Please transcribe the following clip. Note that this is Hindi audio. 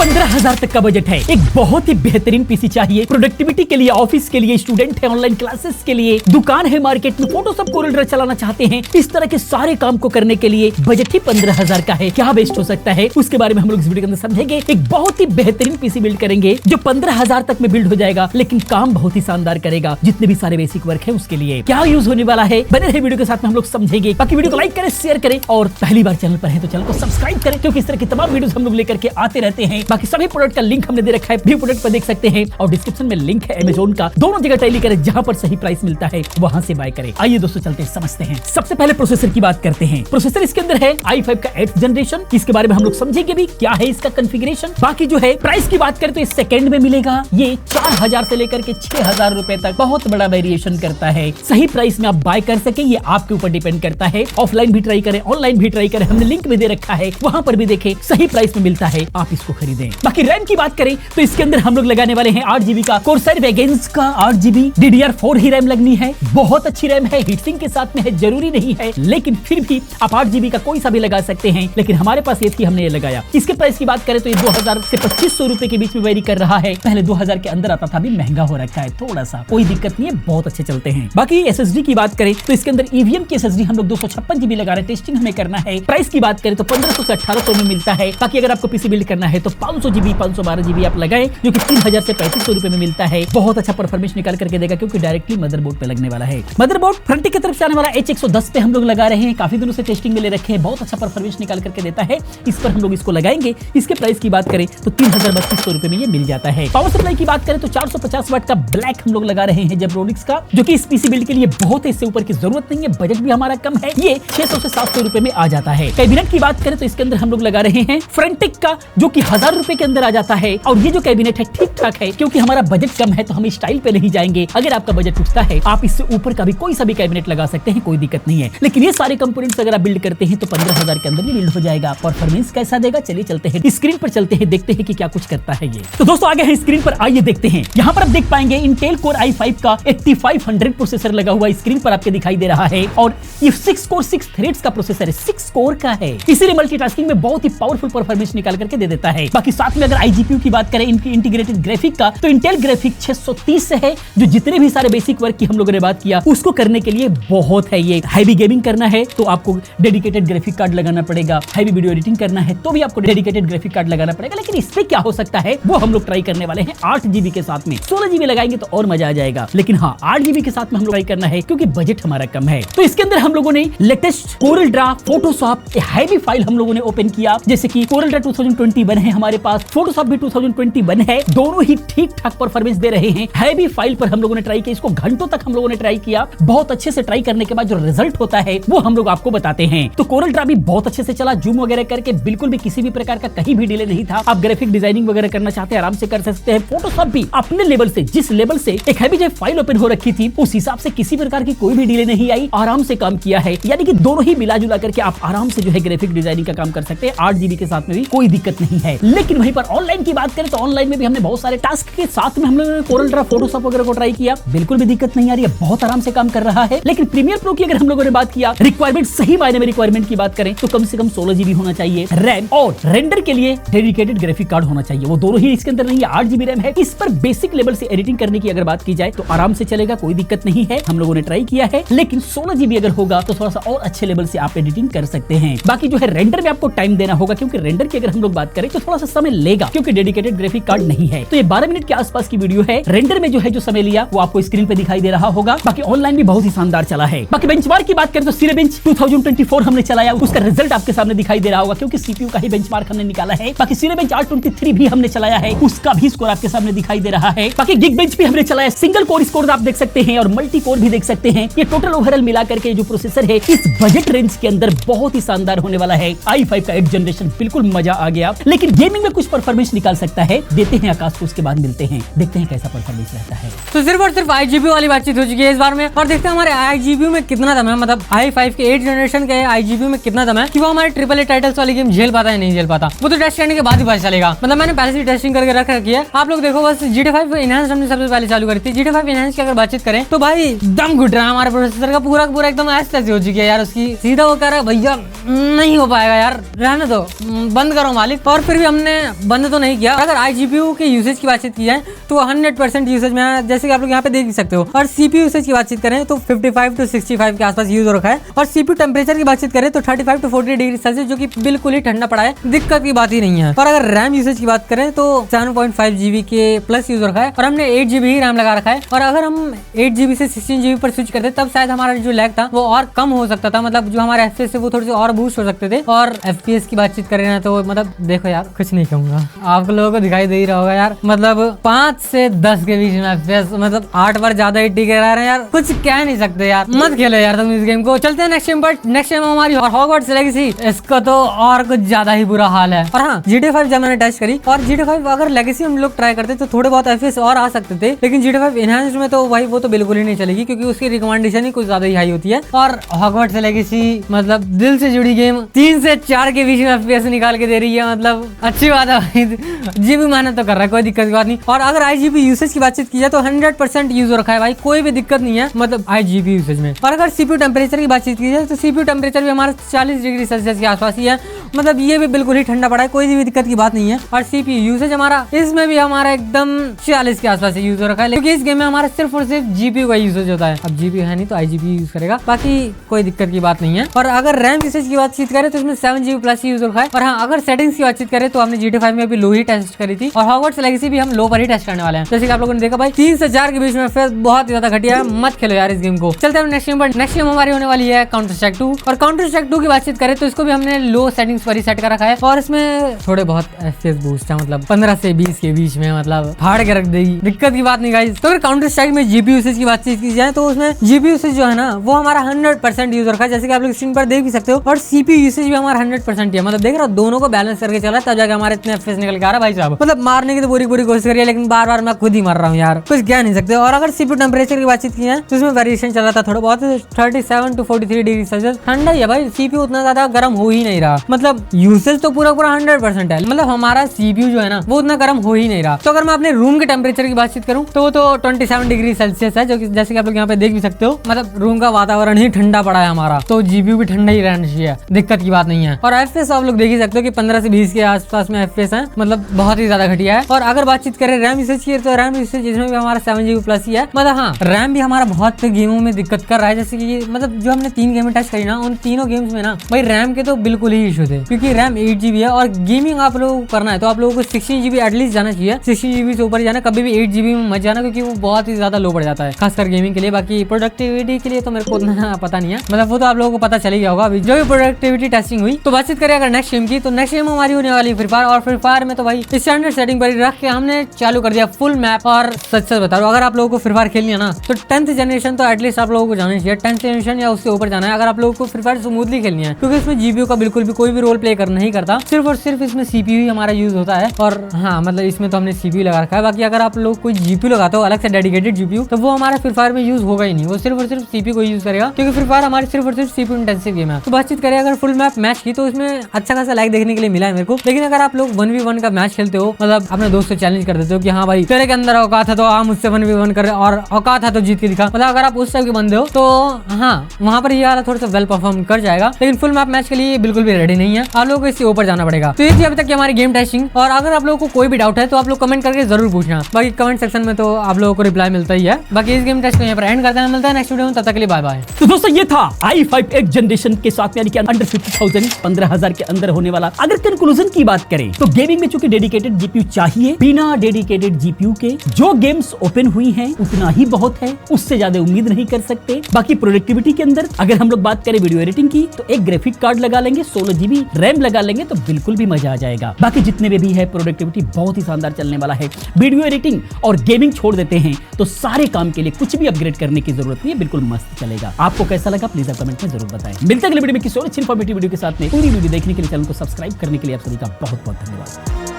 15,000 तक का बजट है। एक बहुत ही बेहतरीन पीसी चाहिए प्रोडक्टिविटी के लिए, ऑफिस के लिए, स्टूडेंट है, ऑनलाइन क्लासेस के लिए, दुकान है मार्केट में, फोटोशॉप कोरल ड्रा चलाना चाहते हैं, इस तरह के सारे काम को करने के लिए बजट ही 15,000 का है। क्या बेस्ट हो सकता है उसके बारे में हम लोग इस वीडियो के अंदर समझेंगे। एक बहुत ही बेहतरीन पीसी बिल्ड करेंगे जो 15,000 तक में बिल्ड हो जाएगा, लेकिन काम बहुत ही शानदार करेगा। जितने भी सारे बेसिक वर्क है उसके लिए क्या यूज होने वाला है, बने रहे वीडियो के साथ में हम लोग समझेंगे। बाकी वीडियो को लाइक करें, शेयर करें और पहली बार चैनल पर है तो चैनल को सब्सक्राइब करें, क्योंकि इस तरह की तमाम वीडियोस हम लोग लेकर के आते रहते हैं। बाकी सभी प्रोडक्ट का लिंक हमने दे रखा है, व्यू प्रोडक्ट पर देख सकते हैं और डिस्क्रिप्शन में लिंक है अमेज़न का। दोनों जगह टैली करें, जहां पर सही प्राइस मिलता है वहां से बाय करें। आइए दोस्तों चलते हैं, समझते हैं। सबसे पहले प्रोसेसर की बात करते हैं। प्रोसेसर इसके अंदर है i5 का 8th जनरेशन। इसके बारे में हम लोग समझेंगे भी क्या है इसका कॉन्फ़िगरेशन। बाकी जो है प्राइस की बात करें तो इस सेकंड में मिलेगा। ये 4,000 से लेकर के 6,000 रुपए तक बहुत बड़ा वेरिएशन करता है। सही प्राइस में आप बाय कर सके ये आपके ऊपर डिपेंड करता है। ऑफलाइन भी ट्राई करें, ऑनलाइन भी ट्राई करें, हमने लिंक में दे रखा है, वहां पर भी देखें, सही प्राइस में मिलता है, आप इसको खरीदें। बाकी रैम की बात करें तो इसके अंदर हम लोग लगाने वाले हैं 8GB का कोर्सर वेगेंस का 8GB DDR4 ही रैम लगनी है। बहुत अच्छी रैम है, हीटसिंक के साथ में है, जरूरी नहीं है, लेकिन फिर भी आप 8GB का कोई सा भी लगा सकते हैं, लेकिन हमारे पास ये थी, हमने ये लगाया। इसके प्राइस की बात करें तो ये 2000 से 2500 रुपए के बीच में वेरी कर रहा है। पहले 2000 के अंदर आता था, अभी महंगा हो रखा है थोड़ा सा, कोई दिक्कत नहीं है, बहुत अच्छे चलते हैं। बाकी SSD की बात करें तो इसके अंदर EVM की SSD हम लोग 256GB लगा रहे हैं, टेस्टिंग हमें करना है। प्राइस की बात करें तो 1500 से 1800 में मिलता है। बाकी अगर आपको पीसी बिल्ड करना है तो 500GB 512GB आप लगाएं, जो कि 3000 से 3500 रुपए में मिलता है। बहुत अच्छा परफॉर्मेंस निकाल करके देगा, क्योंकि डायरेक्टली मदरबोर्ड पे लगने वाला है। मदरबोर्ड फ्रंट की तरफ से आने वाला H110 पे हम लोग लगा रहे हैं, काफी दिनों से टेस्टिंग में ले रखे हैं, बहुत अच्छा परफॉर्मेंस निकाल करके देता है। इस पर हम लोग इसको लगाएंगे। इसके प्राइस की बात करें तो 3200 रुपए में ये मिल जाता है। पावर सप्लाई की बात करें तो 450 वाट का ब्लैक हम लोग लगा रहे हैं जेब्रोनिक्स का, जो कि इस पीसी बिल्ड के लिए बहुत है, इससे ऊपर की जरूरत नहीं है, बजट भी हमारा कम है, ये 600 से 700 रुपए में आ जाता है। कैबिनेट की बात करें तो इसके अंदर हम लोग लगा रहे हैं फ्रंटिक का, जो कि 1000 रुपए के अंदर आ जाता है। और ये जो कैबिनेट है ठीक ठाक है, क्योंकि हमारा बजट कम है तो हम स्टाइल पे नहीं जाएंगे। अगर आपका बजट उठता है आप इससे ऊपर का भी कोई सा भी कैबिनेट लगा सकते हैं, कोई दिक्कत नहीं है, लेकिन ये सारे कंपोनेंट्स अगर आप बिल्ड करते हैं तो 15,000 के अंदर भी बिल्ड हो जाएगा। परफॉर्मेंस कैसा देगा, चलिए चलते हैं स्क्रीन पर, चलते हैं, देखते हैं कि क्या कुछ करता है ये। तो दोस्तों आगे हैं स्क्रीन पर, आइए देखते हैं। यहाँ पर आप देख पाएंगे इंटेल कोर i5 का 8500 प्रोसेसर लगा हुआ स्क्रीन पर आपके दिखाई दे रहा है, और ये 6 कोर 6 थ्रेड्स का प्रोसेसर है, 6 कोर का है, इसीलिए मल्टीटास्किंग में बहुत ही पावरफुल परफॉर्मेंस निकाल करके दे देता है। बाकी साथ में अगर iGPU की बात करें, इनकी इंटीग्रेटेड ग्राफिक का, तो इंटेल ग्राफिक 630 से है, जो जितने भी सारे बेसिक वर्क की हम लोगों ने बात किया उसको करने के लिए बहुत है। ये हैवी गेमिंग करना है तो आपको डेडिकेटेड ग्राफिक कार्ड लगाना पड़ेगा, हैवी वीडियो एडिटिंग करना है तो भी आपको डेडिकेटेड ग्राफिक कार्ड लगाना पड़ेगा, लेकिन इससे क्या हो सकता है वो हम लोग ट्राई करने वाले हैं 8GB के साथ में। 16GB लगाएंगे तो और मजा आ जाएगा, लेकिन हाँ 8GB के साथ में हम लोग ट्राई करना है, क्योंकि बजट हमारा कम है। तो इसके अंदर हम लोगों ने latest Corel Draw, Photoshop, heavy file हम लोगों ने ओपन किया, जैसे कि कोरल ड्रा 2021 है हमारे पास, फोटोशॉप भी 2021 है, दोनों ही ठीक ठाक परफॉर्मेंस दे रहे हैं। हैवी फाइल पर हम लोगों ने ट्राई किया, इसको घंटों तक हम लोगों ने ट्राई किया, बहुत अच्छे से ट्राई करने के बाद जो रिजल्ट होता है वो हम लोग आपको बताते हैं। तो कोरल ड्रा भी बहुत अच्छे से चला, जूम वगैरह करके बिल्कुल भी किसी भी प्रकार का कहीं भी डिले नहीं था। आप ग्राफिक डिजाइनिंग वगैरह करना चाहते हैं आराम से कर सकते हैं। फोटोशॉप भी अपने लेवल से, जिस लेवल से एक हैवी जो फाइल ओपन हो रखी थी उस हिसाब से किसी प्रकार की कोई भी डिले नहीं आई, आराम से काम किया है। यानी कि दोनों ही मिला जुला करके आप आराम से जो है ग्राफिक डिजाइनिंग का काम कर सकते हैं। 8GB के साथ में भी कोई दिक्कत नहीं है। लेकिन वहीं पर ऑनलाइन की बात करें तो ऑनलाइन में भी हमने बहुत सारे टास्क के साथ में हम लोगों ने कोरल ड्रा, फोटोशॉप वगैरह को ट्राई किया, बिल्कुल भी दिक्कत नहीं आ रही है, बहुत आराम से काम कर रहा है। लेकिन प्रीमियर प्रो की अगर हम लोगों ने बात किया, रिक्वायरमेंट, सही मायने में रिक्वायरमेंट की बात करें तो कम से कम 16GB होना चाहिए रैम, और रेंडर के लिए डेडिकेटेड ग्राफिक कार्ड होना चाहिए। वो दोनों ही इसके अंदर नहीं है, 8GB रैम है। इस पर बेसिक लेवल से एडिटिंग करने की अगर बात की जाए तो आराम से चलेगा, कोई दिक्कत नहीं है, हम लोगों ने ट्राई किया है। लेकिन 16GB अगर होगा तो थोड़ा सा और अच्छे लेवल से आप एडिटिंग कर सकते हैं। बाकी जो है रेंडर में आपको टाइम देना होगा, क्योंकि रेंडर की अगर हम लोग बात करें तो थोड़ा सा समय लेगा, क्योंकि डेडिकेटेड ग्राफिक कार्ड नहीं है। तो ये 12 मिनट के आसपास की वीडियो है। रेंडर में जो है जो समय लिया वो आपको स्क्रीन पे दिखाई दे रहा होगा। बाकी ऑनलाइन भी बहुत ही शानदार चला है। बाकी बेंचमार्क की बात करें तो Cinebench 2024 हमने चलाया, उसका रिजल्ट आपके सामने दिखाई दे रहा होगा, क्योंकि CPU का ही बेंचमार्क हमने निकाला है। बाकी Cinebench R23 भी हमने चलाया है, उसका भी स्कोर आपके सामने दिखाई दे रहा है। बाकी Geekbench भी हमने चलाया, सिंगल कोर स्कोर आप देख सकते हैं और मल्टी कोर भी देख सकते हैं। ये टोटल ओवरऑल मिला करके जो प्रोसेसर है इस बजट रेंज के अंदर बहुत ही शानदार होने वाला है। i5 का 8th जनरेशन, बिल्कुल मजा आ गया। लेकिन गेमिंग में कुछ परफॉर्मेंस निकाल सकता है, देते हैं आकाश को, उसके बाद मिलते हैं, देखते हैं कैसा परफॉर्मेंस रहता है। तो सिर्फ और सिर्फ iGPU वाली बातचीत हो चुकी है इस बार में, और देखते हैं हमारे iGPU में कितना दम है, मतलब i5 के 8th जनरेशन के iGPU में कितना दम है कि वो हमारे AAA टाइटल्स वाली गेम झेल पाता है नहीं झेल पाता। वो तो टेस्ट करने के बाद ही पता चलेगा। मतलब मैंने पहले से टेस्टिंग करके रख रखी है, आप लोग देखो। बस GTA 5 इनहैंस हमने सबसे पहले चालू करी थी। GTA 5 इनहैंस की अगर बातचीत करें तो भाई दम घुट रहा है हमारे प्रोसेसर का, पूरा पूरा एकदम ऐसे हो चुकी है यार उसकी। सीधा वो कह रहा है भैया नहीं हो पाएगा यार, रहने दो, बंद करो मालिक। और फिर भी हमने मैंने बंद तो नहीं किया। अगर iGPU के यूसेज की बातचीत की जाए तो 100% यूसेज में है, जैसे कि आप लोग यहाँ पे देख सकते हो। और CPU यूसेज की बातचीत करें तो 55 to 65 के आसपास यूज हो रखा है। और CPU टेम्परेचर की बातचीत करें तो 35 to 40 डिग्री सेल्सियस, जो कि बिल्कुल ही ठंडा पड़ा है, दिक्कत की बात ही नहीं है। और अगर रैम यूसेज की बात करें तो 7.5 GB के प्लस यूज रखा है और हमने 8 GB ही रैम लगा रखा है। और अगर हम 8 GB से 16 GB पर स्विच करते तब शायद हमारा जो लैग था वो और कम हो सकता था, मतलब जो हमारे FPS है वो थोड़े से और बूस्ट हो सकते थे। और FPS की बातचीत करें ना तो मतलब देखो यार, कुछ नहीं कहूंगा, आप लोगों को दिखाई दे ही रहा होगा यार, मतलब 5 से 10 के बीच में FPS, मतलब 8 बार ज्यादा ही टिके रह रहे हैं यार, कुछ कह नहीं सकते यार। मत खेलो यार तुम इस गेम को। चलते हैं नेक्स्ट गेम पर। नेक्स्ट गेम हमारी हॉगवर्ट्स लेगेसी। इसका तो और कुछ ज्यादा ही बुरा हाल है। और हाँ, GTA 5 जब मैंने टेस्ट करी, और GTA 5 अगर लेगेसी हम लोग ट्राई करते तो थोड़े बहुत FPS और आ सकते थे, लेकिन GTA 5 एनहांस्ड में तो भाई वो तो बिल्कुल ही नहीं चलेगी, क्योंकि उसकी रिकमेंडेशन ही कुछ ज्यादा ही हाई होती है। और हॉगवर्ट्स लेगेसी मतलब दिल से जुड़ी गेम 3 से 4 के बीच में FPS निकाल के दे रही है, मतलब अच्छी बात है भाई। जीबी मेहनत तो कर रहा है, कोई दिक्कत की बात नहीं। और अगर iGPU यूसेज की बातचीत की जाए तो 100% यूज रखा है भाई, कोई भी दिक्कत नहीं है मतलब iGPU यूसेज में। और अगर CPU टेम्परेचर की बातचीत की जाए तो CPU टेम्परेचर भी हमारा 40 डिग्री सेल्सियस के आसपास ही है, मतलब ये भी बिल्कुल ही ठंडा पड़ा है, कोई भी दिक्कत की बात नहीं है। और CPU यूसेज हमारा इसमें भी हमारा एकदम 40 के आसपास यूज हो रखा है, क्योंकि इस गेम में हमारा सिर्फ और सिर्फ GPU का यूसेज होता है। अब GPU है नहीं तो iGPU यूज करेगा, बाकी कोई दिक्कत की बात नहीं है। और अगर रैम यूसेज की बातचीत करें तो इसमें 7 GB प्लस यूज रखा है। और हाँ, अगर सेटिंग्स की बातचीत करें तो हमने GTA 5 में भी लो ही टेस्ट करी थी, और हॉगवर्ट्स लेगेसी भी हम लो पर ही टेस्ट करने वाले हैं। जैसे कि आप लोगों ने देखा भाई 3 से 4 के बीच में फिर बहुत ज्यादा घटिया है, मत खेलो यार इस गेम को। चलते हैं नेक्स्ट गेम पर। नेक्स्ट गेम हमारी होने वाली है काउंटर स्ट्राइक 2। और काउंटर स्ट्राइक 2 की बातचीत करें तो इसको भी हमने लो सेटिंग्स पर ही सेट कर रखा है, और इसमें थोड़े बहुत FPS बूस्ट है, मतलब 15 से 20 के बीच में, मतलब फाड़ के रख देगी, दिक्कत की बात नहीं गाइस। तो अगर काउंटर स्ट्राइक में GPU यूसेज की बातचीत की जाए तो उसमें GPU यूसेज जो है ना वो हमारा 100% यूज रखा है, जैसे कि आप लोग स्क्रीन पर देख भी सकते हो। और CPU यूसेज भी हमारा 100% है, मतलब देख रहे हो, दोनों को बैलेंस करके चला है, तब जाके हमारे इतने FPS निकल के आ रहा है भाई साहब। मतलब मारने की तो पूरी कोशिश करिए, लेकिन बार बार मैं खुद ही मर रहा हूँ यार, कुछ कह नहीं सकते। और अगर CPU टेम्परेचर की बातचीत की है तो इसमें वेरिएशन चला था थोड़ा बहुत, 37 to 43 डिग्री सेल्सियस, ठंडा ही है भाई। CPU उतना ज्यादा गर्म हो ही नहीं रहा, मतलब यूसेज तो पूरा 100% है, मतलब हमारा CPU जो है ना वो उतना गर्म हो ही नहीं रहा। तो अगर मैं अपने रूम के टेम्परेचर की बातचीत करूँ तो वो तो 27 डिग्री सेल्सियस है, जो कि जैसे कि आप लोग यहाँ पे देख भी सकते हो, मतलब रूम का वातावरण ही ठंडा पड़ा है हमारा, तो GPU भी ठंडा ही रहना चाहिए, दिक्कत की बात नहीं है। और FPS आप लोग देख ही सकते हो कि 15 से 20 के आसपास में FPS है, मतलब बहुत ही ज्यादा घटिया है। और अगर बातचीत करें रैम यूसेज की तो रैम यूसेज इसमें भी हमारा 7 GB प्लस ही है, मतलब हाँ रैम भी हमारा बहुत गेमों में दिक्कत कर रहा है। जैसे कि मतलब जो हमने 3 गेम टच करी ना, उन तीनों गेम्स में ना भाई रैम के तो बिल्कुल ही इशू थे, क्योंकि रैम 8 GB है। और गेमिंग आप लोगों को करना है तो आप लोगों को 16 GB एटलीस्ट जाना चाहिए, 16 GB से ऊपर ही जाना, कभी भी 8 GB में मत जाना, क्योंकि वो बहुत ही ज्यादा लो पड़ जाता है, खासकर गेमिंग के लिए। बाकी प्रोडक्टिविटी के लिए तो मेरे को उतना पता नहीं है, मतलब वो तो आप लोगों को पता चल ही गया होगा अभी जो भी प्रोडक्टिविटी टेस्टिंग हुई। तो बातचीत करें अगर नेक्स्ट गेम की, तो नेक्स्ट गेम हमारी होने वाली फ्री फायर। और फ्री फायर में तो भाई स्टैंडर्ड सेटिंग पर रख के हमने चालू कर दिया फुल मैप। और सच बता रहा हूं, अगर आप लोगों को फ्री फायर खेलनी है ना तो 10th जनरेशन तो एटलीस्ट आप लोगों को जाना चाहिए, 10th जनरेशन या उससे ऊपर जाना है अगर आप लोगों को फ्री फायर स्मूथली खेलनी है, क्योंकि इसमें GPU का बिल्कुल भी कोई भी रोल प्ले नहीं करता, सिर्फ और सिर्फ इसमें CPU ही हमारा यूज होता है। और हाँ, मतलब इसमें तो हमने CPU लगा रखा है। बाकी अगर आप लोग कोई GPU लगाते हो अलग से डेडिकेटेड GPU, तो वो हमारा फ्री फायर में यूज होगा ही नहीं, वो सिर्फ और सिर्फ CPU को यूज करेगा, क्योंकि फ्री फायर हमारी सिर्फ और सिर्फ CPU इंटेंसिव गेम है। तो बातचीत करें अगर फुल मैप मैच की तो इसमें अच्छा खासा लाइक देखने के लिए मिला है मेरे को। लेकिन अगर आप लोग 1v1 का मैच खेलते हो, मतलब अपने दोस्त से चैलेंज कर देते हो कि हाँ भाई तेरे के अंदर औकात है तो आप मुझसे 1v1 कर, और औकात है तो जीत के दिखा, मतलब अगर आप उस टाइप के बंदे हो तो हाँ वहाँ पर ये वाला थोड़ा सा वेल परफॉर्म कर जाएगा। लेकिन फुल मैप मैच के लिए बिल्कुल भी रेडी नहीं है, आप लोगों को इससे ऊपर जाना पड़ेगा। तो ये थी अभी तक की हमारी गेम टेस्टिंग। और अगर आप लोगों को कोई भी डाउट है तो आप लोग कमेंट करके जरूर पूछना, बाकी कमेंट सेक्शन में तो आप लोगों को रिप्लाई मिलता ही है। बाकी इस गेम टेस्ट को यहाँ पर एंड करते हैं, मिलता है नेक्स्ट वीडियो में, तब तक के लिए बाय बाय। तो दोस्तों ये था i5 8th जनरेशन के साथ, यानी कि अंडर 50,000 15,000 के अंदर होने वाला। अगर कंक्लूजन की बात करें तो गेमिंग में चूंकि डेडिकेटेड GPU चाहिए, बिना डेडिकेटेड GPU के जो गेम्स ओपन हुई हैं उतना ही बहुत है, उससे ज्यादा उम्मीद नहीं कर सकते। बाकी प्रोडक्टिविटी के अंदर अगर हम लोग बात करें वीडियो एडिटिंग की, तो एक ग्राफिक कार्ड लगा लेंगे, 16 GB रैम लगा लेंगे तो बिल्कुल भी मजा आ जाएगा। बाकी जितने भी है प्रोडक्टिविटी बहुत ही शानदार चलने वाला है। वीडियो एडिटिंग और गेमिंग छोड़ देते हैं तो सारे काम के लिए कुछ भी अपग्रेड करने की जरूरत नहीं है, बिल्कुल मस्त चलेगा। आपको कैसा लगा प्लीज आप कमेंट में जरूर बताएं। मिलते हैं अगले वीडियो में किसी और अच्छी इंफॉर्मेटिव वीडियो के साथ में। पूरी वीडियो देखने के लिए चैनल को सब्सक्राइब करने के लिए आप सभी का बहुत बहुत धन्यवाद।